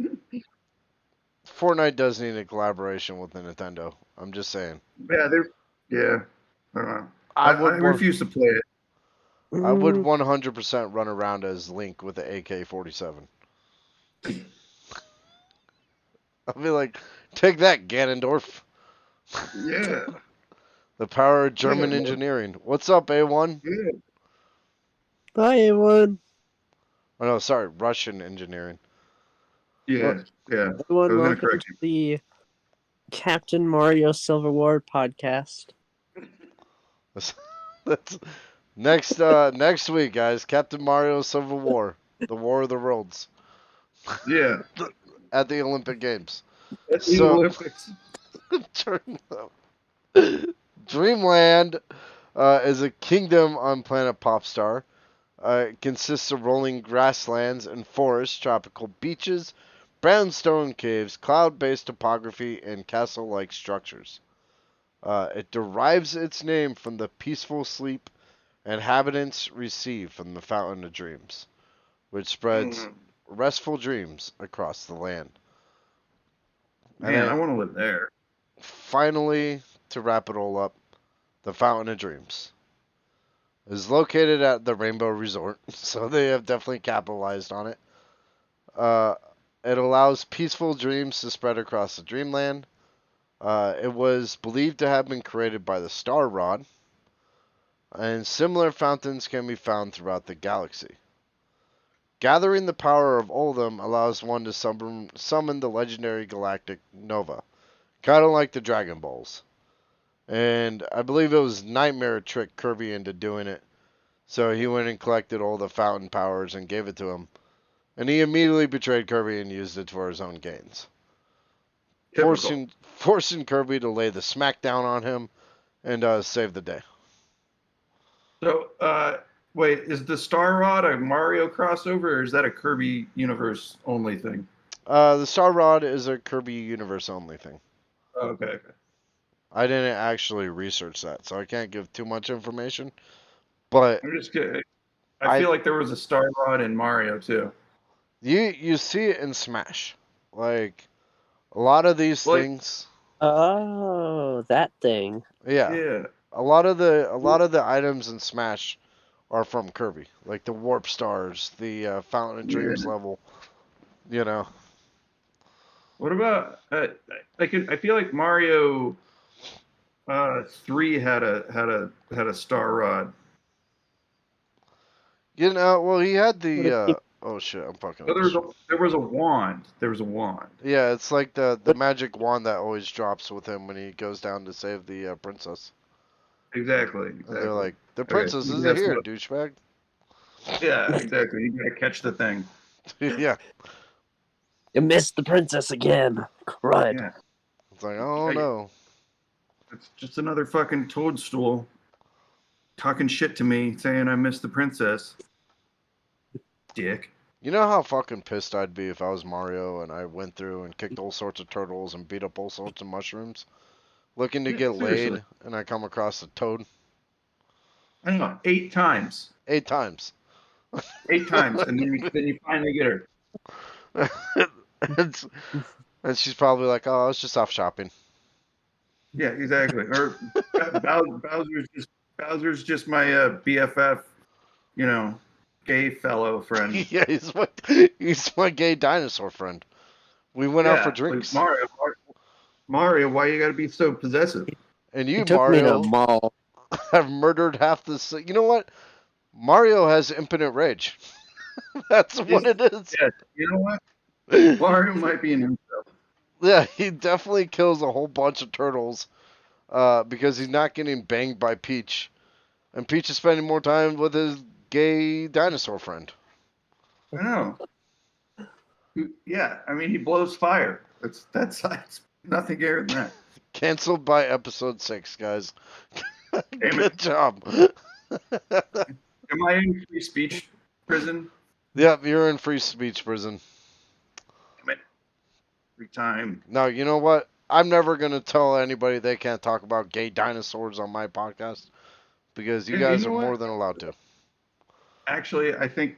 Fortnite does need a collaboration with Nintendo. I'm just saying. Yeah, they're yeah. I don't know. I I would one, refuse to play it. I would Mm, 100% run around as Link with the AK-47. I'd be like, take that, Ganondorf. Yeah, The power of yeah, German engineering. What's up, A1? yeah, Hi, everyone. Oh no, sorry, Russian engineering. yeah, yeah. I Everyone, was gonna welcome correct to you. the Captain Mario Silver War podcast. That's next week, guys. Captain Mario Civil War, the War of the Worlds Yeah, at the Olympic Games. at the So, Olympics. Dreamland is a kingdom on planet Popstar. It consists of rolling grasslands and forests, tropical beaches, brownstone caves, cloud-based topography, and castle-like structures. It derives its name from the peaceful sleep inhabitants receive from the Fountain of Dreams, which spreads Mm, restful dreams across the land. And man, I then want to live there. finally, to wrap it all up, the Fountain of Dreams is located at the Rainbow Resort, so they have definitely capitalized on it. Uh, it allows peaceful dreams to spread across the dreamland. It was believed to have been created by the Star Rod, and similar fountains can be found throughout the galaxy. Gathering the power of all of them allows one to summon the legendary galactic Nova, kind of like the Dragon Balls. And I believe it was Nightmare tricked Kirby into doing it. So he went and collected all the fountain powers and gave it to him. And he immediately betrayed Kirby and used it for his own gains. Typical. Forcing Kirby to lay the smackdown on him and save the day. So, wait, is the Star Rod a Mario crossover, or is that a Kirby universe only thing? The Star Rod is a Kirby universe only thing. Oh, okay, okay. I didn't actually research that, so I can't give too much information. But I'm just kidding. I I feel like there was a Star Rod in Mario too. you see it in Smash. Like a lot of these Like, things, Oh, that thing. yeah. yeah, A lot of the items in Smash are from Kirby, like the Warp Stars, the Fountain of Dreams yeah. level. You know, What about? I feel like Mario 3 had a Star Rod. Well, he had What the. if you, Oh shit, I'm fucking Oh, up the stream. there was a wand. There was a wand. Yeah, it's like the what, magic wand that always drops with him when he goes down to save the princess. Exactly, And they're exactly. like, the Okay, princess isn't guess here, what? douchebag. Yeah, exactly. You gotta catch the thing. Yeah, you missed the princess again. Crud. Yeah, it's like, oh I, no. it's just another fucking toadstool talking shit to me, saying I missed the princess. Dick. You know how fucking pissed I'd be if I was Mario and I went through and kicked all sorts of turtles and beat up all sorts of mushrooms, looking to Yeah, get seriously. laid, and I come across a toad I know, 8 times. 8 times. 8 times, and then you finally get her. and, and she's probably like, oh, I was just off shopping. Yeah, exactly. Or Bowser's just my BFF, you know, gay fellow friend. Yeah, he's my gay dinosaur friend. We went out for Yeah, like drinks. Mario, why you gotta be so possessive? And He you, took me to a Mario, mall. have murdered half the. You know what? Mario has infinite rage. That's what it is. Yeah, you know what? Mario might be an incel. Yeah, he definitely kills a whole bunch of turtles because he's not getting banged by Peach. And Peach is spending more time with his gay dinosaur friend. I know. Yeah, I mean he blows fire. That's nothing gayer than that. Cancelled by episode 6, guys. Damn Good it. job. Am I in free speech prison? Yep, you're in free speech prison. Damn every time. Now, you know what? I'm never going to tell anybody they can't talk about gay dinosaurs on my podcast because you And you guys are know more what? than allowed to. Actually, I think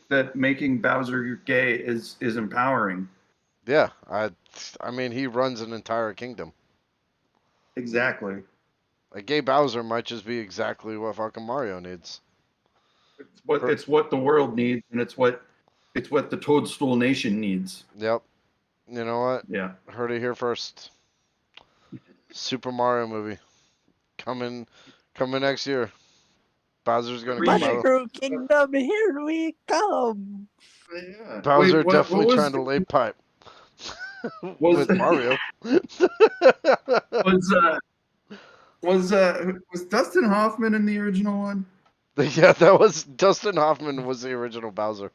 that making Bowser gay is empowering. Yeah, I mean, he runs an entire kingdom. Exactly. A gay Bowser might just be exactly what fucking Mario needs. It's what the world needs, and it's what the Toadstool Nation needs. Yep. You know what? Yeah. Heard it here first. Super Mario movie coming next year. Bowser's gonna come Remake. out. Mushroom Kingdom, here we come. Yeah. Bowser Wait, what definitely was trying to lay pipe was with Mario. was was Dustin Hoffman in the original one? Yeah, that was Dustin Hoffman was the original Bowser.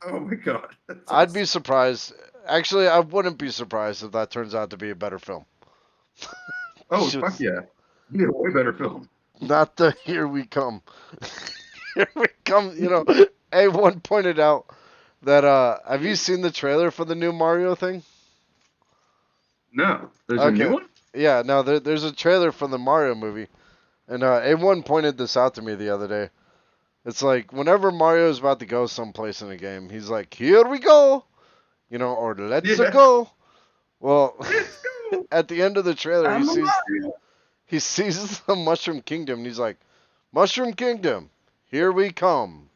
Oh my god, that's I'd be awesome. surprised. Actually, I wouldn't be surprised if that turns out to be a better film. Oh fuck Just yeah, be a way better film. not the Here We Come. Here we come. You know, A1 pointed out that have you seen the trailer for the new Mario thing? No, there's a new Okay. one. Yeah, no, there's a trailer for the Mario movie. And A1 pointed this out to me the other day. It's like whenever Mario's about to go someplace in a game, he's like, "Here we go," you know, or "Let's Yeah, go." Well, let's go. at the end of the trailer, I'm a Mario. he sees the Mushroom Kingdom, and he's like, "Mushroom Kingdom, here we come."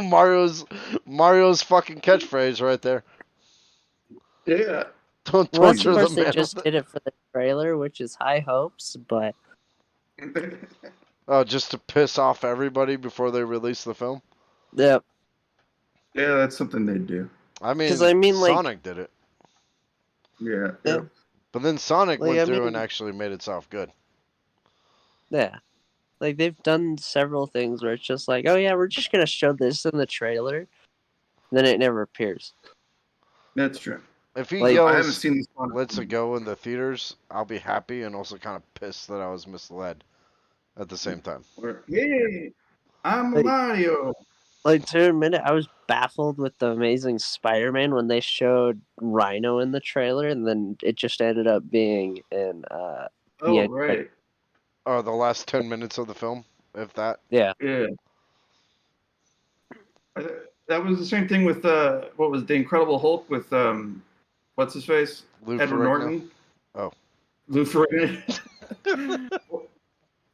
Mario's fucking catchphrase right there. Yeah. Don't Well, Please. of torture the course, they man just with it. did it for the trailer, which is high hopes, but Oh, just to piss off everybody before they release the film. yeah, Yeah, that's something they do. I because mean, I mean, like, Sonic did it, Yeah. yeah, but then Sonic like went I through and mean, actually made itself good. yeah, like they've done several things where it's just like, oh yeah, we're just gonna show this in the trailer, then it never appears. That's true. If he Like, I haven't yells, seen this one. "Let's go" in the theaters, I'll be happy and also kind of pissed that I was misled at the same time. Yay! I'm a like, Mario. like to a minute, I was baffled with the Amazing Spider-Man when they showed Rhino in the trailer, and then it just ended up being in the Oh end credit. right. Oh, the last 10 minutes of the film, if that. Yeah, Yeah. That was the same thing with what was the Incredible Hulk with what's his face? Lou Edward Ferrigno. Norton. Oh. Lou Ferrigno.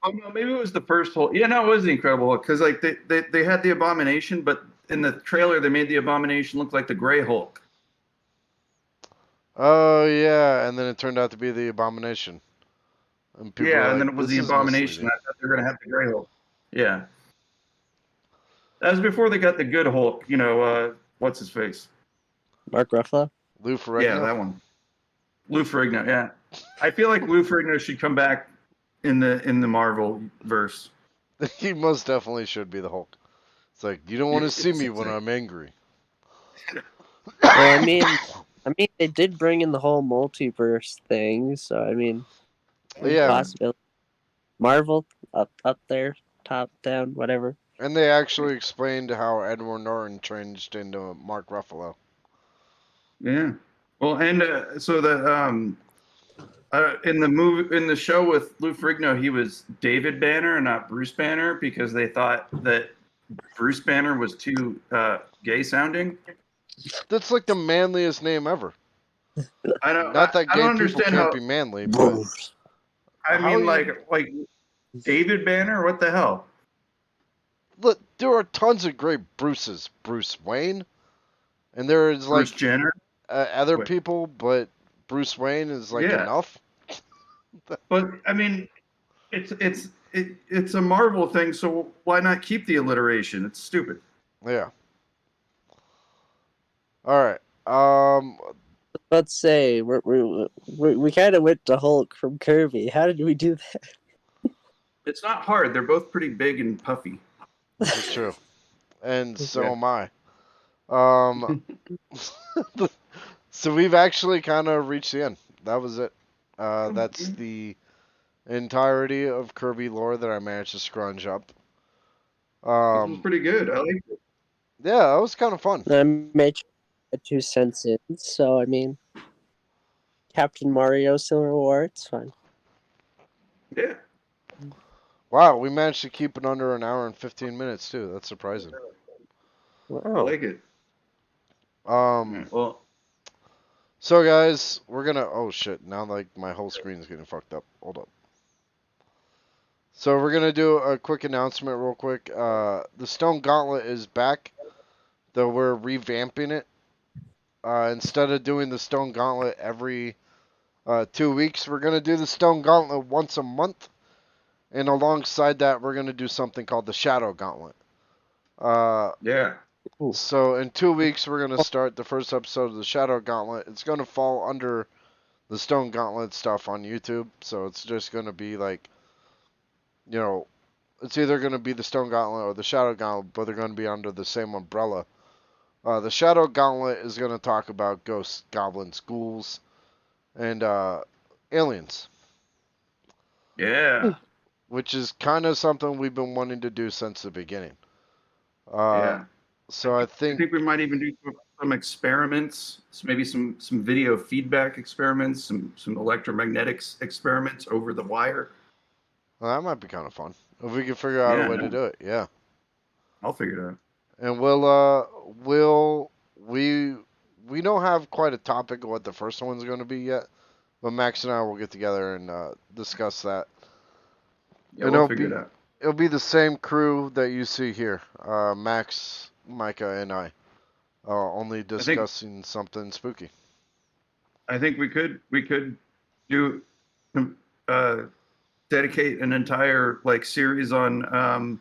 Oh no, maybe it was the first Hulk. Yeah, no, it was the Incredible Hulk because like they had the Abomination, but in the trailer they made the Abomination look like the Gray Hulk. Oh, yeah, and then it turned out to be the Abomination. And people Yeah, were and like, then it was this the is Abomination. misleading. I thought they were gonna have the Gray Hulk. Yeah, that was before they got the good Hulk. You know, what's his face? Mark Ruffalo. Lou Ferrigno? Yeah, that one. Lou Ferrigno. Yeah, I feel like Lou Ferrigno should come back in the Marvel verse. He most definitely should be the Hulk. It's like, you don't want to see me when I'm angry. Well, I mean, they did bring in the whole multiverse thing, so I mean, Yeah, possibility. Marvel up there, top down, whatever. and they actually explained how Edward Norton changed into Mark Ruffalo. Yeah. Well, and so that in the show with Lou Ferrigno, he was David Banner and not Bruce Banner because they thought that Bruce Banner was too gay sounding. That's like the manliest name ever. I don't. Not that I gay don't people understand can't how. be manly, but I how mean, you like David Banner. What the hell? look, there are tons of great Bruces. Bruce Wayne, and there is Bruce like Jenner. other Wait. people, but Bruce Wayne is like Yeah. enough. But I mean, it's a Marvel thing, so why not keep the alliteration? It's stupid. Yeah. All right. Let's say we kind of went to Hulk from Kirby. How did we do that? It's not hard. They're both pretty big and puffy. It's true, and so Yeah. am I. So we've actually kind of reached the end. That was it. That's the entirety of Kirby lore that I managed to scrunch up. This was pretty good. I like it. Yeah, that was kind of fun. I made 2 cents in, so I mean, Captain Mario Silver War, it's fine. Yeah. Wow, we managed to keep it under an hour and 15 minutes too. That's surprising. I Wow. like it. Um, Well, so guys, we're gonna. Oh shit! Now like my whole screen is getting fucked up. Hold up. So we're gonna do a quick announcement, real quick. The Stone Gauntlet is back, though we're revamping it. Instead of doing the Stone Gauntlet every 2 weeks, we're gonna do the Stone Gauntlet once a month, and alongside that, we're gonna do something called the Shadow Gauntlet. yeah. So in 2 weeks, we're gonna start the first episode of the Shadow Gauntlet. It's gonna fall under the Stone Gauntlet stuff on YouTube, so it's just gonna be like, you know, it's either gonna be the Stone Gauntlet or the Shadow Gauntlet, but they're gonna be under the same umbrella. The Shadow Gauntlet is gonna talk about ghosts, goblins, ghouls, and aliens, Yeah. which is kind of something we've been wanting to do since the beginning. Yeah. So I I think, think we might even do some experiments, maybe some video feedback experiments, some electromagnetics experiments over the wire. well, that might be kind of fun if we can figure out a Yeah, way to do it. Yeah. I'll figure it out. And we don't have quite a topic of what the first one's going to be yet, but Max and I will get together and discuss that. Yeah, And we'll figure it out. it'll be the same crew that you see here, Max, Micah, and I, only discussing something spooky. I think we could do dedicate an entire like series on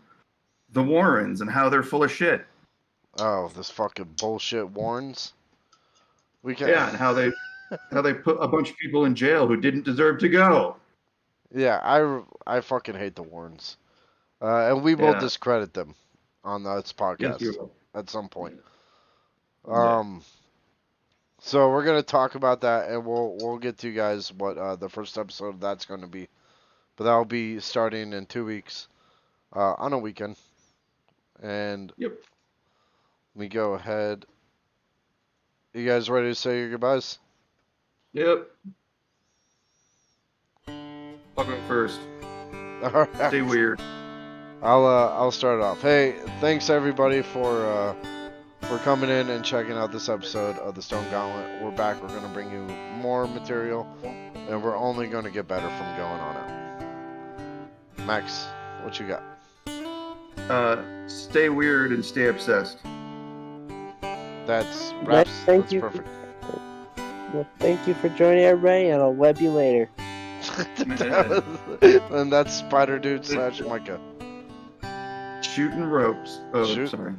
the Warrens and how they're full of shit. Oh, this fucking bullshit Warrens. We can. Yeah, and how they put a bunch of people in jail who didn't deserve to go. Yeah, I fucking hate the Warrens. And we will Yeah. discredit them on this Yes, podcast you will. at some point. Yeah. So we're gonna talk about that, and we'll get to you guys what the first episode of that's going to be. But that'll be starting in 2 weeks, on a weekend. And Yep. we go ahead. You guys ready to say your goodbyes? Yep. I'll go first. All right. Stay weird. I'll start it off. Hey, thanks everybody for coming in and checking out this episode of the Stone Gauntlet. We're back. We're gonna bring you more material, and we're only gonna get better from going on out. Max, what you got? Stay weird and stay obsessed. That's Right, raps. thank That's you. perfect. Well, thank you for joining everybody, and I'll web you later. And that's Spider Dude / Micah. Shooting ropes. Oh, Shoot. sorry.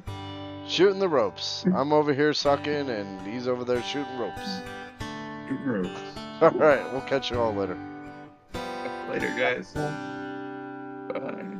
Shooting the ropes. I'm over here sucking, and he's over there shooting ropes. Shooting ropes. All right, we'll catch you all later. Later, guys. Bye.